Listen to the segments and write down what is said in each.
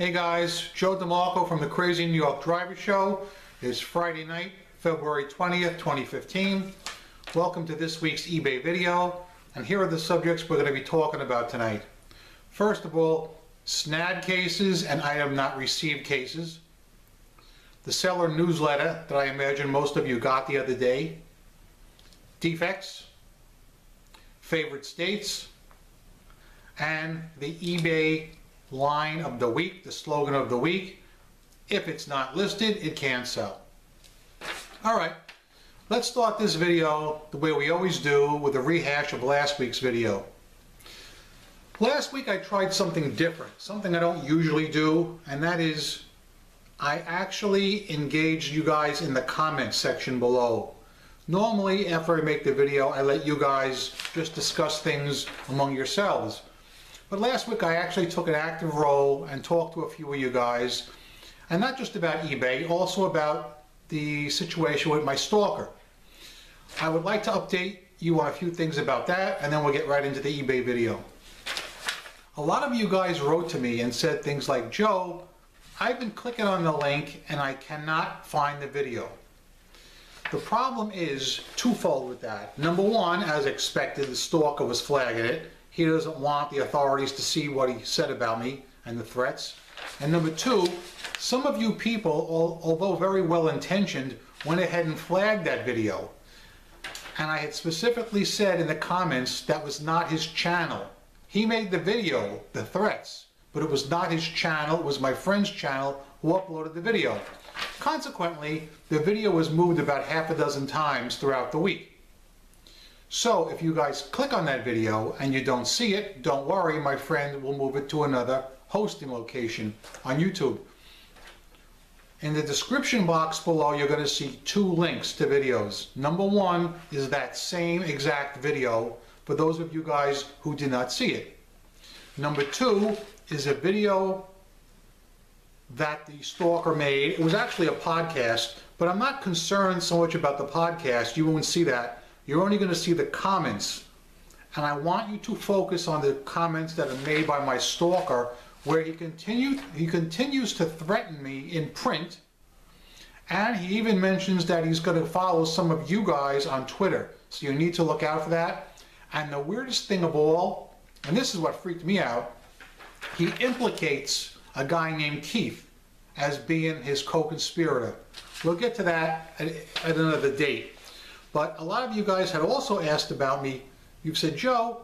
Hey guys, Joe DeMarco from the Crazy New York Driver Show. It's Friday night, February 20th, 2015. Welcome to this week's eBay video, and here are the subjects we're going to be talking about tonight. First of all, SNAD cases and item not received cases. The seller newsletter that I imagine most of you got the other day. Defects. Favorite states. And the eBay line of the week, the slogan of the week: if it's not listed, it can't sell. Alright, let's start this video the way we always do, with a rehash of last week's video. Last week I tried something different, something I don't usually do, and that is I actually engaged you guys in the comments section below. Normally after I make the video I let you guys just discuss things among yourselves. But last week I actually took an active role and talked to a few of you guys, and not just about eBay, also about the situation with my Stalker. I would like to update you on a few things about that, and then we'll get right into the eBay video. A lot of you guys wrote to me and said things like, Joe, I've been clicking on the link and I cannot find the video. The problem is twofold with that. Number one, as expected, the Stalker was flagging it. He doesn't want the authorities to see what he said about me and the threats. And number two, some of you people, although very well intentioned, went ahead and flagged that video. And I had specifically said in the comments that was not his channel. He made the video, the threats, but it was not his channel, it was my friend's channel who uploaded the video. Consequently, the video was moved about half a dozen times throughout the week. So if you guys click on that video and you don't see it, don't worry, my friend will move it to another hosting location on YouTube. In the description box below you're going to see two links to videos. Number one is that same exact video for those of you guys who did not see it. Number two is a video that the Stalker made. It was actually a podcast, but I'm not concerned so much about the podcast. You won't see that. You're only going to see the comments, and I want you to focus on the comments that are made by my Stalker, where he continues to threaten me in print, and he even mentions that he's going to follow some of you guys on Twitter, so you need to look out for that. And the weirdest thing of all, and this is what freaked me out, he implicates a guy named Keith as being his co-conspirator. We'll get to that at another date. But a lot of you guys had also asked about me. You've said, Joe,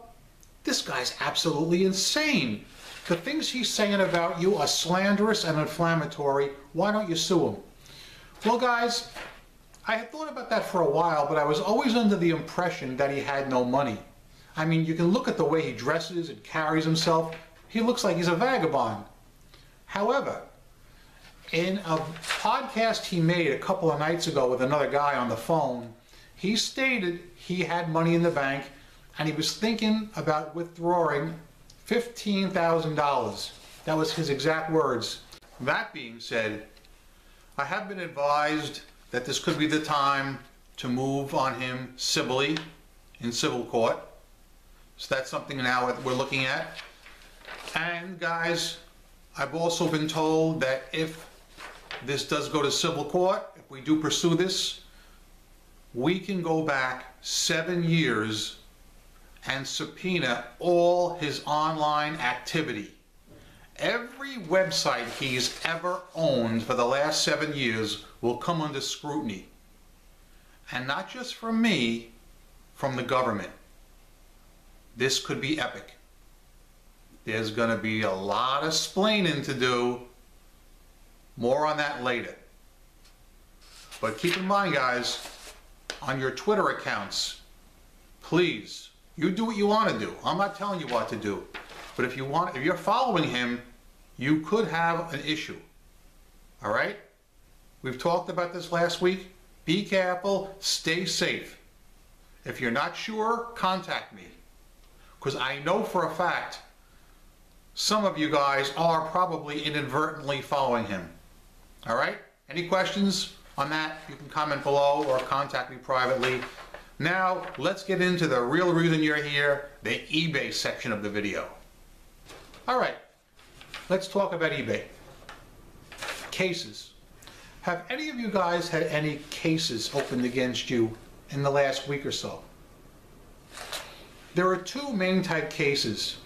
this guy's absolutely insane. The things he's saying about you are slanderous and inflammatory. Why don't you sue him? Well, guys, I had thought about that for a while, but I was always under the impression that he had no money. I mean, you can look at the way he dresses and carries himself. He looks like he's a vagabond. However, in a podcast he made a couple of nights ago with another guy on the phone, he stated he had money in the bank and he was thinking about withdrawing $15,000. That was his exact words. That being said, I have been advised that this could be the time to move on him civilly in civil court. So that's something now that we're looking at. And guys, I've also been told that if this does go to civil court, if we do pursue this, we can go back 7 years and subpoena all his online activity. Every website he's ever owned for the last 7 years will come under scrutiny. And not just from me, from the government. This could be epic. There's going to be a lot of splaining to do. More on that later. But keep in mind, guys, on your Twitter accounts, please, you do what you want to do. I'm not telling you what to do. But if you're following him, you could have an issue. All right? We've talked about this last week. Be careful, stay safe. If you're not sure, contact me. Because I know for a fact some of you guys are probably inadvertently following him. All right? Any questions on that? You can comment below or contact me privately. Now, let's get into the real reason you're here, the eBay section of the video. All right, let's talk about eBay. cases. Have any of you guys had any cases opened against you in the last week or so? There are two main type cases: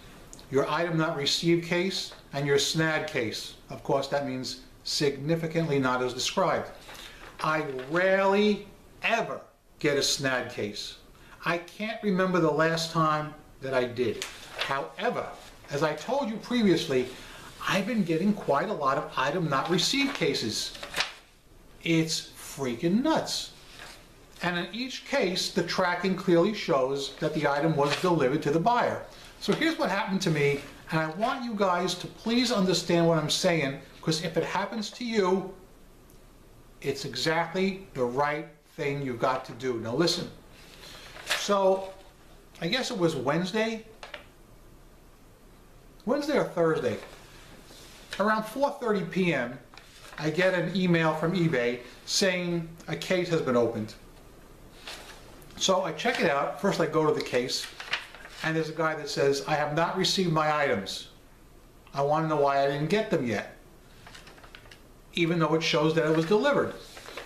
your item not received case and your SNAD case. Of course, that means significantly not as described. I rarely ever get a SNAD case. I can't remember the last time that I did. However, as I told you previously, I've been getting quite a lot of item not received cases. It's freaking nuts. And in each case, the tracking clearly shows that the item was delivered to the buyer. So here's what happened to me, and I want you guys to please understand what I'm saying, because if it happens to you, it's exactly the right thing you've got to do. Now listen. So, I guess it was Wednesday or Thursday. Around 4:30 p.m., I get an email from eBay saying a case has been opened. So I check it out. First I go to the case, and there's a guy that says, "I have not received my items. I want to know why I didn't get them yet," even though it shows that it was delivered.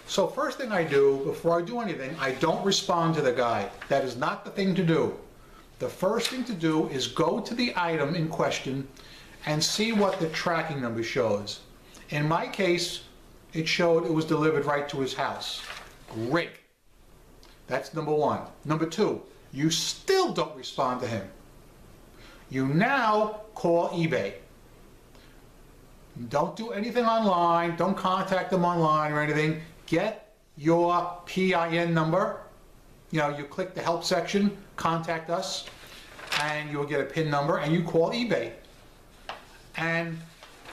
So first thing I do, before I do anything, I don't respond to the guy. That is not the thing to do. The first thing to do is go to the item in question and see what the tracking number shows. In my case, it showed it was delivered right to his house. Great. That's number one. Number two, you still don't respond to him. You now call eBay. Don't do anything online. Don't contact them online or anything. Get your PIN number. You know, you click the help section, contact us, and you'll get a PIN number, and you call eBay. And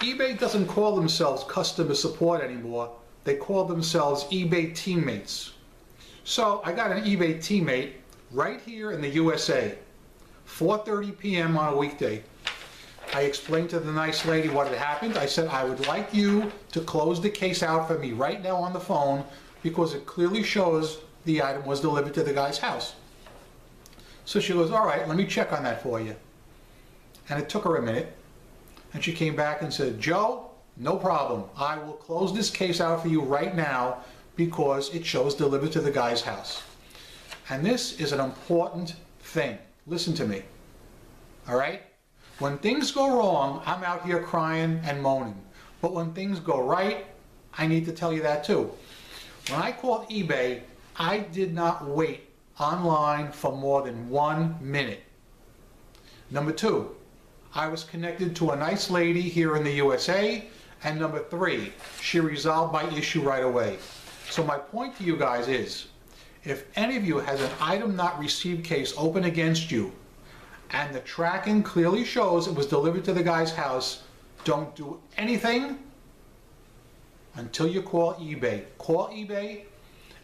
eBay doesn't call themselves customer support anymore. They call themselves eBay teammates. So I got an eBay teammate right here in the USA, 4:30 p.m. on a weekday. I explained to the nice lady what had happened. I said, "I would like you to close the case out for me right now on the phone, because it clearly shows the item was delivered to the guy's house." So she goes, "All right, let me check on that for you." And it took her a minute. And she came back and said, "Joe, no problem. I will close this case out for you right now because it shows delivered to the guy's house." And this is an important thing. Listen to me. All right? When things go wrong, I'm out here crying and moaning. But when things go right, I need to tell you that too. When I called eBay, I did not wait online for more than 1 minute. Number two, I was connected to a nice lady here in the USA. And number three, she resolved my issue right away. So my point to you guys is, if any of you has an item not received case open against you, and the tracking clearly shows it was delivered to the guy's house, don't do anything until you call eBay. Call eBay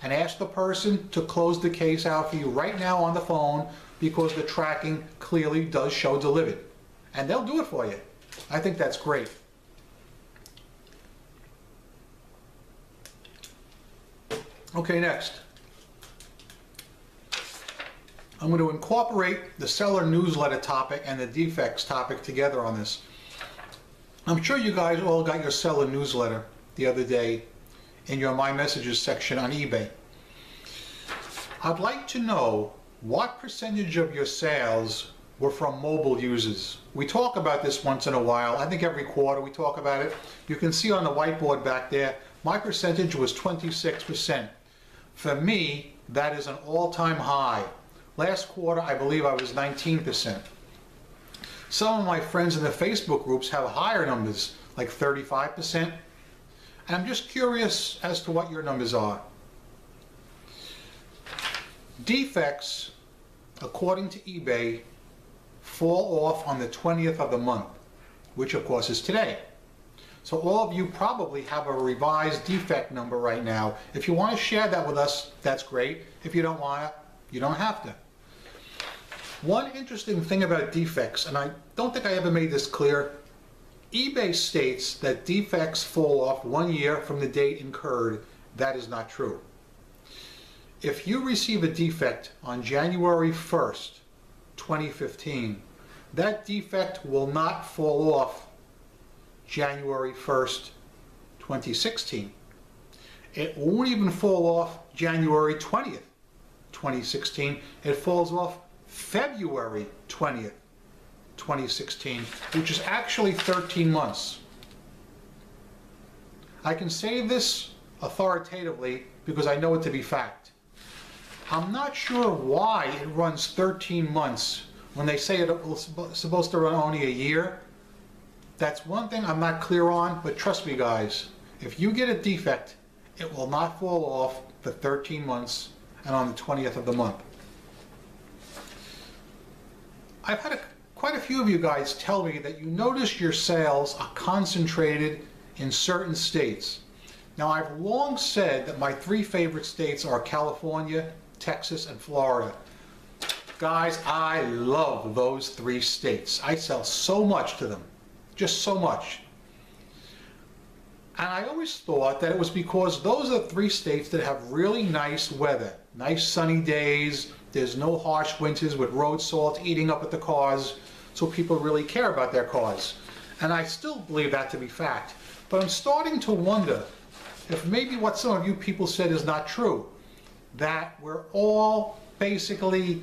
and ask the person to close the case out for you right now on the phone, because the tracking clearly does show delivered. And they'll do it for you. I think that's great. Okay, next. I'm going to incorporate the seller newsletter topic and the defects topic together on this. I'm sure you guys all got your seller newsletter the other day in your My Messages section on eBay. I'd like to know what percentage of your sales were from mobile users. We talk about this once in a while. I think every quarter we talk about it. You can see on the whiteboard back there, my percentage was 26%. For me, that is an all-time high. Last quarter, I believe I was 19%. Some of my friends in the Facebook groups have higher numbers, like 35%. And I'm just curious as to what your numbers are. Defects, according to eBay, fall off on the 20th of the month, which of course is today. So all of you probably have a revised defect number right now. If you want to share that with us, that's great. If you don't want to, you don't have to. One interesting thing about defects, and I don't think I ever made this clear, eBay states that defects fall off 1 year from the date incurred. That is not true. If you receive a defect on January 1st, 2015, that defect will not fall off January 1st, 2016. It won't even fall off January 20th, 2016. It falls off February 20th, 2016, which is actually 13 months. I can say this authoritatively because I know it to be fact. I'm not sure why it runs 13 months when they say it's supposed to run only a year. That's one thing I'm not clear on, but trust me guys, if you get a defect, it will not fall off for 13 months and on the 20th of the month. I've had quite a few of you guys tell me that you notice your sales are concentrated in certain states. Now, I've long said that my three favorite states are California, Texas, and Florida. Guys, I love those three states. I sell so much to them, just so much. And I always thought that it was because those are the three states that have really nice weather, nice sunny days, there's no harsh winters with road salt eating up at the cars, so people really care about their cars. And I still believe that to be fact. But I'm starting to wonder if maybe what some of you people said is not true, that we're all basically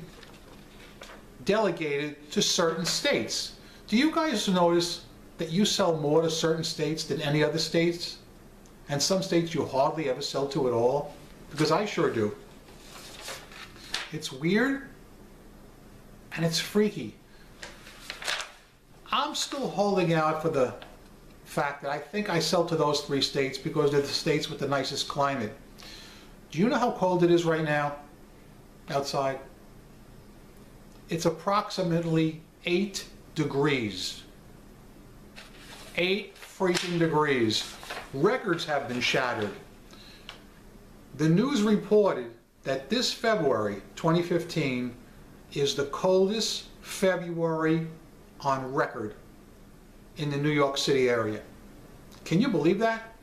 delegated to certain states. Do you guys notice that you sell more to certain states than any other states? And some states you hardly ever sell to at all? Because I sure do. It's weird and it's freaky. I'm still holding out for the fact that I think I sell to those three states because they're the states with the nicest climate. Do you know how cold it is right now outside? It's approximately 8 degrees. 8 freaking degrees. Records have been shattered. The news reported that this February 2015 is the coldest February on record in the New York City area. Can you believe that?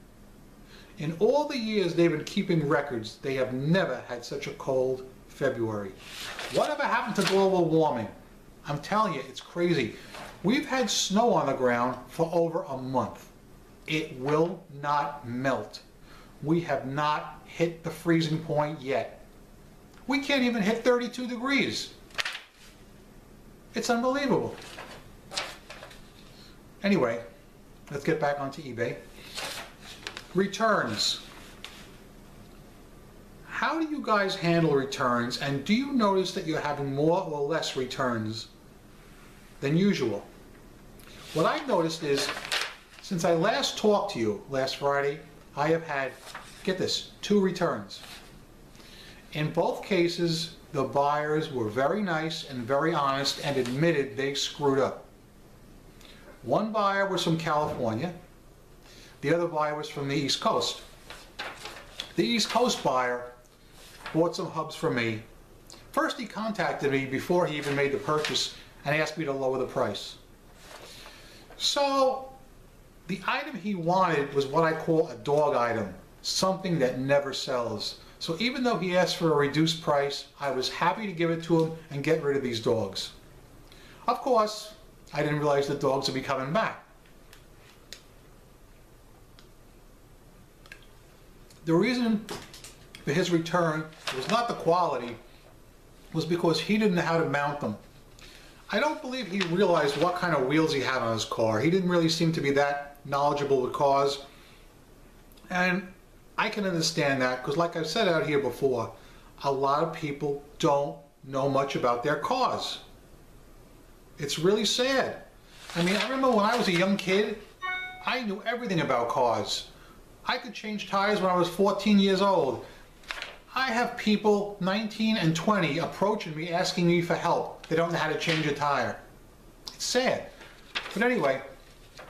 In all the years they've been keeping records, they have never had such a cold February. Whatever happened to global warming? I'm telling you, it's crazy. We've had snow on the ground for over a month. It will not melt. We have not hit the freezing point yet. We can't even hit 32 degrees. It's unbelievable. Anyway, let's get back onto eBay. Returns. How do you guys handle returns, and do you notice that you're having more or less returns than usual? What I've noticed is, since I last talked to you last Friday, I have had, get this, 2 returns. In both cases, the buyers were very nice and very honest and admitted they screwed up. One buyer was from California. The other buyer was from the East Coast. The East Coast buyer bought some hubs from me. First, he contacted me before he even made the purchase and asked me to lower the price. So, the item he wanted was what I call a dog item, something that never sells. So even though he asked for a reduced price, I was happy to give it to him and get rid of these dogs. Of course, I didn't realize the dogs would be coming back. The reason for his return was not the quality, was because he didn't know how to mount them. I don't believe he realized what kind of wheels he had on his car. He didn't really seem to be that knowledgeable with cars. And I can understand that because, like I've said out here before, a lot of people don't know much about their cars. It's really sad. I mean, I remember when I was a young kid, I knew everything about cars. I could change tires when I was 14 years old. I have people 19 and 20 approaching me asking me for help. They don't know how to change a tire. It's sad. But anyway,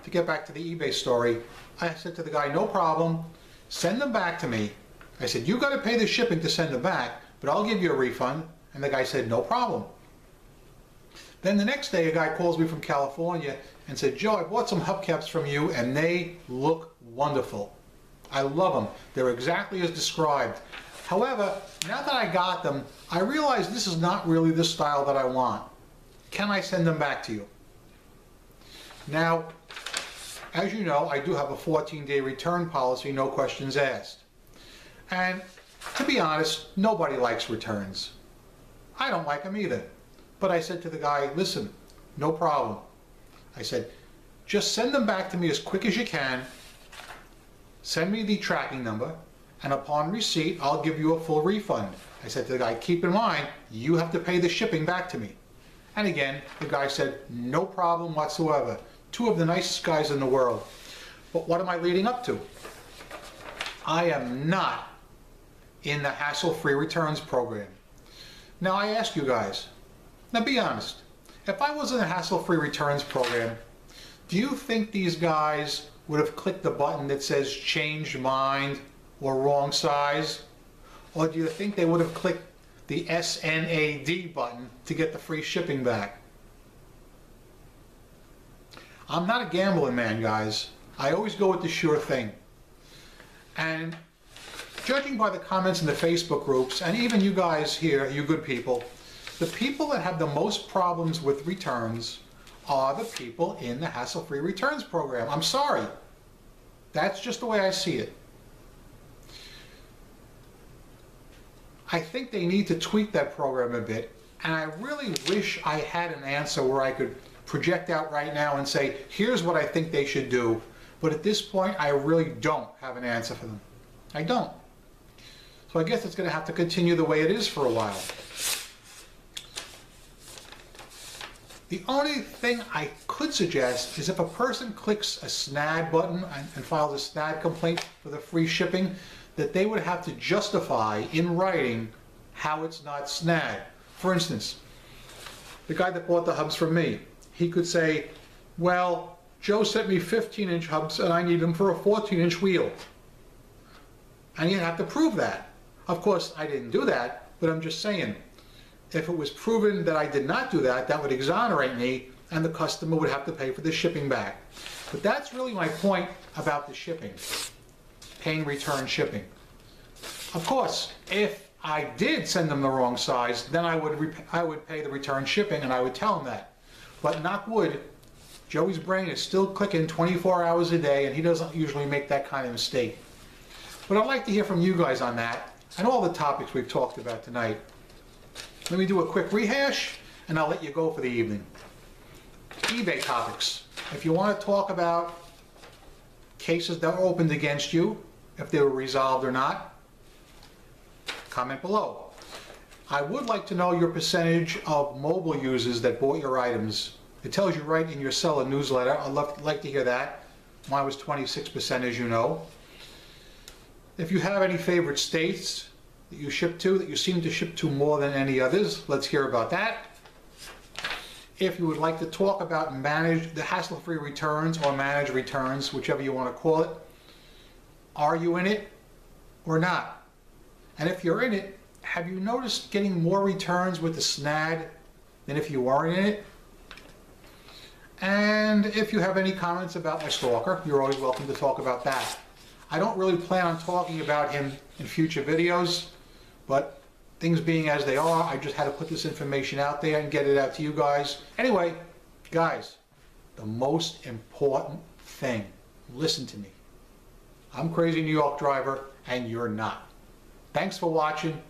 to get back to the eBay story, I said to the guy, no problem, send them back to me. I said, you got to pay the shipping to send them back, but I'll give you a refund. And the guy said, no problem. Then the next day, a guy calls me from California and said, Joe, I bought some hubcaps from you and they look wonderful. I love them. They're exactly as described. However, now that I got them, I realize this is not really the style that I want. Can I send them back to you? Now, As you know, I do have a 14-day return policy, no questions asked. And to be honest, nobody likes returns. I don't like them either. But I said to the guy, listen, no problem. I said, just send them back to me as quick as you can. Send me the tracking number, and upon receipt, I'll give you a full refund. I said to the guy, keep in mind, you have to pay the shipping back to me. And again, the guy said, no problem whatsoever. Two of the nicest guys in the world. But what am I leading up to? I am not in the hassle-free returns program. Now I ask you guys, now be honest, if I was in a hassle-free returns program, do you think these guys would have clicked the button that says change mind or wrong size? Or do you think they would have clicked the SNAD button to get the free shipping back? I'm not a gambling man, guys. I always go with the sure thing. And judging by the comments in the Facebook groups, and even you guys here, you good people, the people that have the most problems with returns are the people in the hassle-free returns program. I'm sorry. That's just the way I see it. I think they need to tweak that program a bit, and I really wish I had an answer where I could project out right now and say, here's what I think they should do. But at this point, I really don't have an answer for them. I don't. So I guess it's going to have to continue the way it is for a while. The only thing I could suggest is if a person clicks a SNAD button and files a SNAD complaint for the free shipping, that they would have to justify in writing how it's not SNAD. For instance, the guy that bought the hubs from me, he could say, well, Joe sent me 15-inch hubs and I need them for a 14-inch wheel. And you'd have to prove that. Of course, I didn't do that, but I'm just saying, if it was proven that I did not do that, that would exonerate me and the customer would have to pay for the shipping back. But that's really my point about the shipping, paying return shipping. Of course, if I did send them the wrong size, then I would pay the return shipping and I would tell them that. But knock wood, Joey's brain is still clicking 24 hours a day and he doesn't usually make that kind of mistake. But I'd like to hear from you guys on that and all the topics we've talked about tonight. Let me do a quick rehash and I'll let you go for the evening. eBay topics. If you want to talk about cases that were opened against you, if they were resolved or not, comment below. I would like to know your percentage of mobile users that bought your items. It tells you right in your seller newsletter. I'd like to hear that. Mine was 26%, as you know. If you have any favorite states that you ship to, that you seem to ship to more than any others, let's hear about that. If you would like to talk about the hassle-free returns or managed returns, whichever you want to call it, are you in it or not? And if you're in it, have you noticed getting more returns with the SNAD than if you weren't in it? And if you have any comments about my Stalker, you're always welcome to talk about that. I don't really plan on talking about him in future videos, but things being as they are, I just had to put this information out there and get it out to you guys. Anyway, guys, the most important thing, listen to me. I'm Crazy New York Driver, and you're not. Thanks for watching.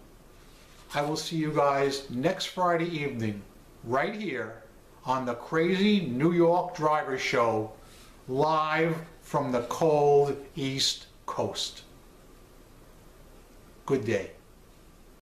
I will see you guys next Friday evening, right here on the Crazy New York Driver Show, live from the cold East Coast. Good day.